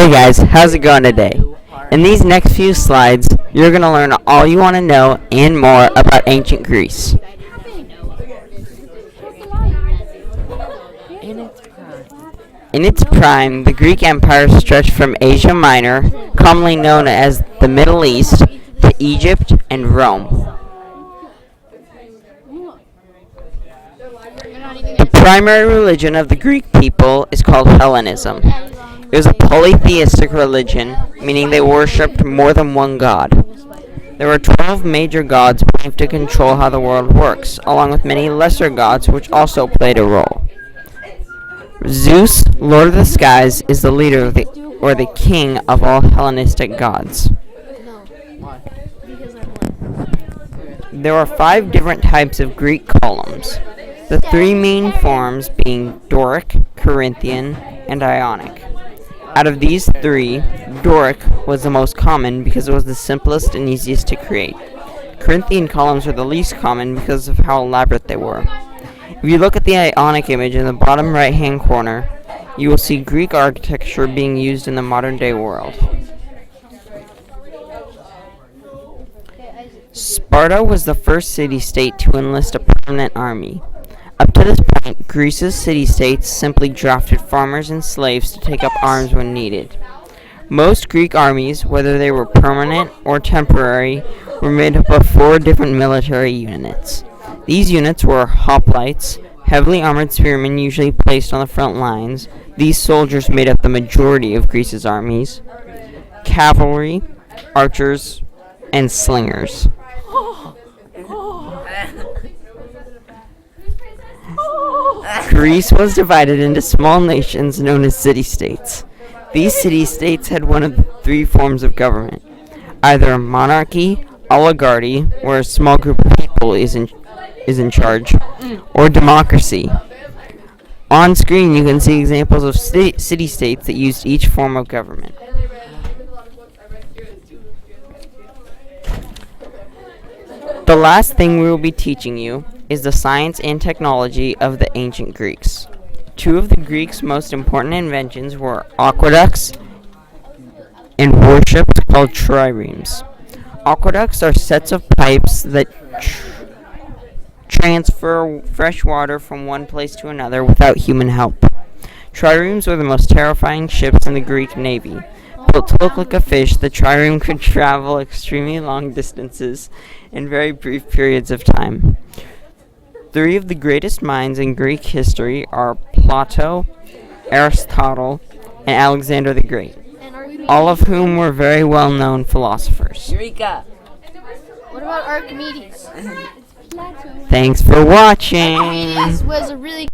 Hey guys, how's it going today? In these next few slides, you're going to learn all you want to know and more about ancient Greece. In its prime, the Greek Empire stretched from Asia Minor, commonly known as the Middle East, to Egypt and Rome. The primary religion of the Greek people is called Hellenism. It was a polytheistic religion, meaning they worshipped more than one god. There were 12 major gods believed to control how the world works, along with many lesser gods which also played a role. Zeus, Lord of the Skies, is the leader of the king of all Hellenistic gods. There are 5 different types of Greek columns, the 3 main forms being Doric, Corinthian, and Ionic. Out of these 3, Doric was the most common because it was the simplest and easiest to create. Corinthian columns were the least common because of how elaborate they were. If you look at the Ionic image in the bottom right-hand corner, you will see Greek architecture being used in the modern-day world. Sparta was the first city-state to enlist a permanent army. Up to this point, Greece's city-states simply drafted farmers and slaves to take up arms when needed. Most Greek armies, whether they were permanent or temporary, were made up of 4 different military units. These units were hoplites, heavily armored spearmen usually placed on the front lines. These soldiers made up the majority of Greece's armies. Cavalry, archers, and slingers. Greece was divided into small nations known as city-states. These city-states had one of the 3 forms of government, either a monarchy, oligarchy, where a small group of people is in charge, or democracy. On screen you can see examples of city-states that used each form of government. The last thing we will be teaching you is the science and technology of the ancient Greeks. 2 of the Greeks' most important inventions were aqueducts and warships called triremes. Aqueducts are sets of pipes that transfer fresh water from one place to another without human help. Triremes were the most terrifying ships in the Greek navy. Built to look like a fish, the trireme could travel extremely long distances in very brief periods of time. 3 of the greatest minds in Greek history are Plato, Aristotle, and Alexander the Great, all of whom were very well-known philosophers. Eureka! What about Archimedes? Thanks for watching! Archimedes was a really